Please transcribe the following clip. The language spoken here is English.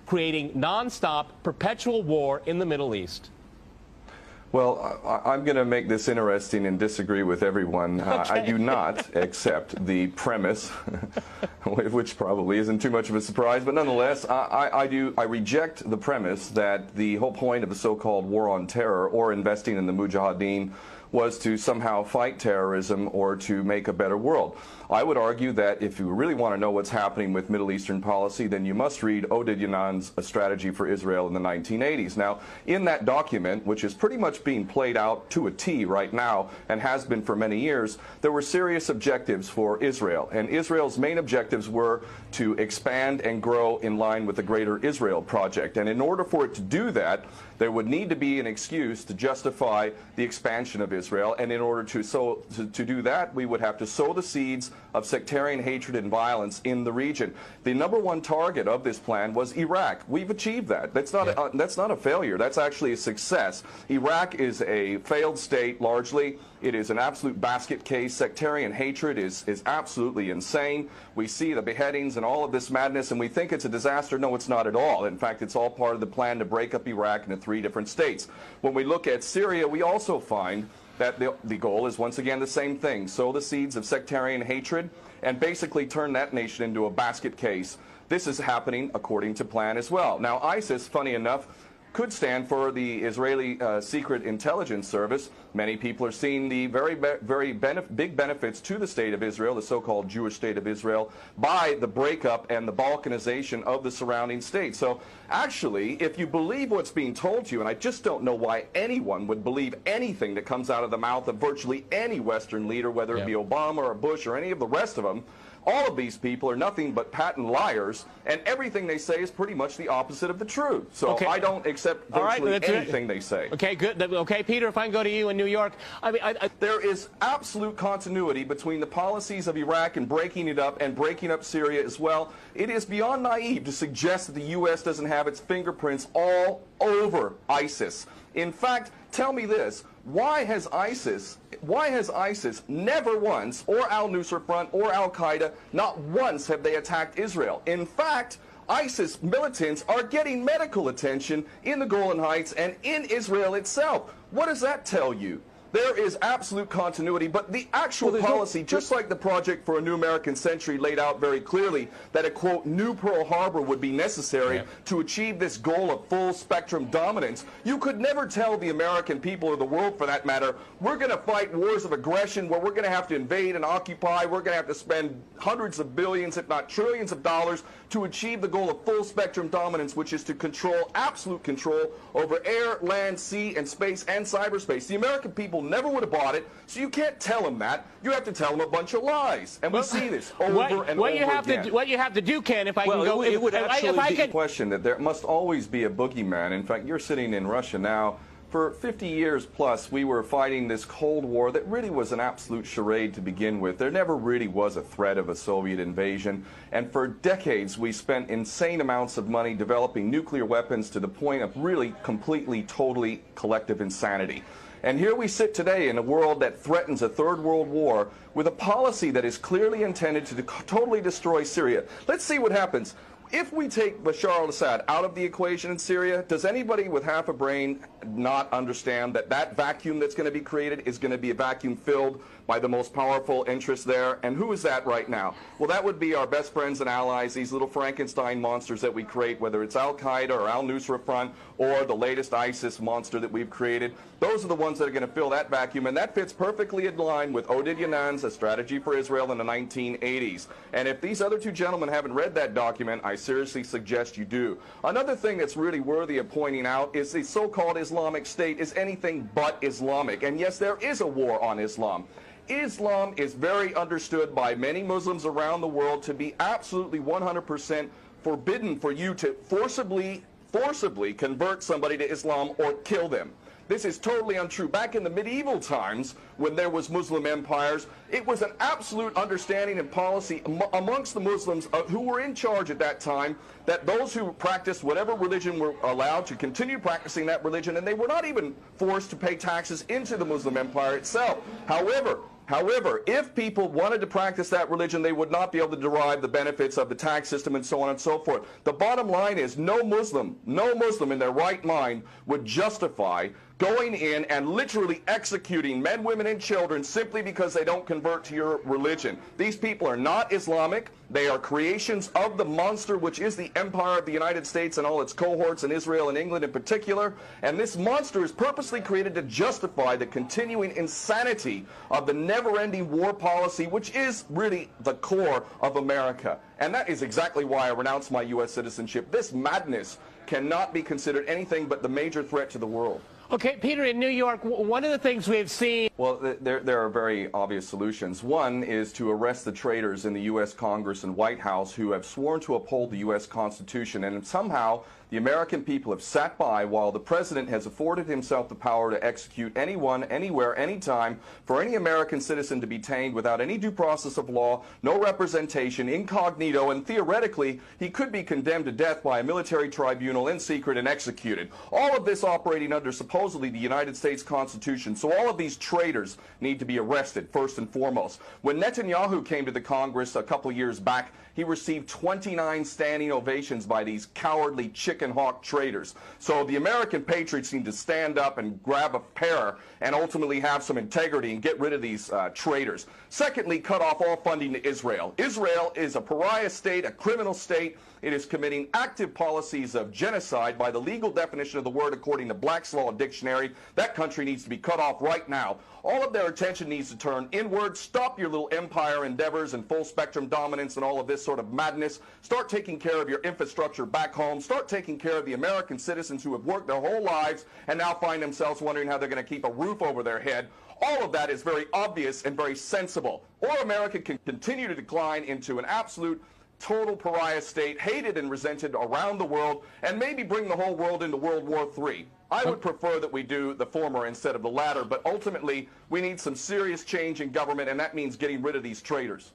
creating nonstop, perpetual war in the Middle East? Well, I'm going to make this interesting and disagree with everyone. Okay. I do not accept the premise, which probably isn't too much of a surprise, but nonetheless, I reject the premise that the whole point of the so-called war on terror or investing in the Mujahideen was to somehow fight terrorism or to make a better world. I would argue that if you really want to know what's happening with Middle Eastern policy, then you must read Oded Yanan's A Strategy for Israel in the 1980s. Now, in that document, which is pretty much being played out to a T right now and has been for many years, there were serious objectives for Israel. And Israel's main objectives were to expand and grow in line with the Greater Israel Project. And in order for it to do that, there would need to be an excuse to justify the expansion of Israel. And in order to do that, we would have to sow the seeds of sectarian hatred and violence in the region. The #1 target of this plan was Iraq. We've achieved that. That's not a failure. That's actually a success. Iraq is a failed state largely. It is an absolute basket case. Sectarian hatred is absolutely insane. We see the beheadings and all of this madness, and we think it's a disaster. No, it's not at all. In fact, it's all part of the plan to break up Iraq into 3 different states. When we look at Syria, we also find that the goal is once again the same thing: sow the seeds of sectarian hatred and basically turn that nation into a basket case. This is happening according to plan as well. Now, ISIS, funny enough, could stand for the Israeli Secret Intelligence Service. Many people are seeing the very big benefits to the state of Israel, the so-called Jewish state of Israel, by the breakup and the balkanization of the surrounding states. So actually, if you believe what's being told to you, and I just don't know why anyone would believe anything that comes out of the mouth of virtually any Western leader, whether it be Obama or Bush or any of the rest of them, all of these people are nothing but patent liars, and everything they say is pretty much the opposite of the truth. So I don't accept virtually anything they say. Okay, good. Okay, Peter, if I can go to you in New York. I mean, there is absolute continuity between the policies of Iraq and breaking it up and breaking up Syria as well. It is beyond naive to suggest that the U.S. doesn't have its fingerprints all over ISIS. In fact, tell me this: why has ISIS never once, or al-Nusra Front or al-Qaeda, not once have they attacked Israel? In fact, ISIS militants are getting medical attention in the Golan Heights and in Israel itself. What does that tell you? There is absolute continuity, but the actual policy, just like the Project for a New American Century laid out very clearly, that a, quote, new Pearl Harbor would be necessary to achieve this goal of full spectrum dominance. You could never tell the American people, or the world for that matter, we're going to fight wars of aggression where we're going to have to invade and occupy, we're going to have to spend hundreds of billions, if not trillions of dollars to achieve the goal of full spectrum dominance, which is to control, absolute control over air, land, sea, and space and cyberspace. The American people never would have bought it, so you can't tell them that. You have to tell them a bunch of lies, and we see this over and over again. What you have to do, Ken, if I can go... It would actually be a question that there must always be a boogeyman. In fact, you're sitting in Russia now. For 50 years plus, we were fighting this Cold War that really was an absolute charade to begin with. There never really was a threat of a Soviet invasion. And for decades, we spent insane amounts of money developing nuclear weapons to the point of really completely, totally collective insanity. And here we sit today in a world that threatens a third world war with a policy that is clearly intended to totally destroy Syria. Let's see what happens. If we take Bashar al-Assad out of the equation in Syria, does anybody with half a brain not understand that that vacuum that's going to be created is going to be a vacuum filled by the most powerful interests there? And who is that right now? Well, that would be our best friends and allies, these little Frankenstein monsters that we create, whether it's al-Qaeda or al-Nusra Front or the latest ISIS monster that we've created. Those are the ones that are going to fill that vacuum, and that fits perfectly in line with Oded Yanan's A Strategy for Israel in the 1980s. And if these other two gentlemen haven't read that document, I seriously suggest you do. Another thing that's really worthy of pointing out is the so-called Islamic State is anything but Islamic. And yes, there is a war on Islam. Islam is very understood by many Muslims around the world to be absolutely 100% forbidden for you to forcibly convert somebody to Islam or kill them. This is totally untrue. Back in the medieval times, when there was Muslim empires, it was an absolute understanding and policy amongst the Muslims who were in charge at that time that those who practiced whatever religion were allowed to continue practicing that religion, and they were not even forced to pay taxes into the Muslim empire itself. However, However, if people wanted to practice that religion, they would not be able to derive the benefits of the tax system and so on and so forth. The bottom line is no Muslim in their right mind would justify going in and literally executing men, women, and children simply because they don't convert to your religion. These people are not Islamic. They are creations of the monster, which is the empire of the United States and all its cohorts in Israel and England in particular. And this monster is purposely created to justify the continuing insanity of the never-ending war policy, which is really the core of America. And that is exactly why I renounce my U.S. citizenship. This madness cannot be considered anything but the major threat to the world. Okay, Peter, in New York, one of the things we've seen... Well, there are very obvious solutions. One is to arrest the traitors in the U.S. Congress and White House who have sworn to uphold the U.S. Constitution, and somehow the American people have sat by while the president has afforded himself the power to execute anyone, anywhere, anytime, for any American citizen to be detained without any due process of law, no representation, incognito, and theoretically he could be condemned to death by a military tribunal in secret and executed. All of this operating under supposedly the United States Constitution. So all of these traitors need to be arrested first and foremost. When Netanyahu came to the Congress a couple of years back, he received 29 standing ovations by these cowardly chicken hawk traitors. So the American patriots need to stand up and grab a pair and ultimately have some integrity and get rid of these traitors. Secondly, cut off all funding to Israel. Israel is a pariah state, a criminal state. It is committing active policies of genocide by the legal definition of the word according to Black's Law Dictionary. That country needs to be cut off right now. All of their attention needs to turn inward. Stop your little empire endeavors and full spectrum dominance and all of this sort of madness. Start taking care of your infrastructure back home. Start taking care of the American citizens who have worked their whole lives and now find themselves wondering how they're going to keep a roof over their head. All of that is very obvious and very sensible. Or America can continue to decline into an absolute total pariah state, hated and resented around the world, and maybe bring the whole world into World War III. I would prefer that we do the former instead of the latter, but ultimately we need some serious change in government, and that means getting rid of these traitors.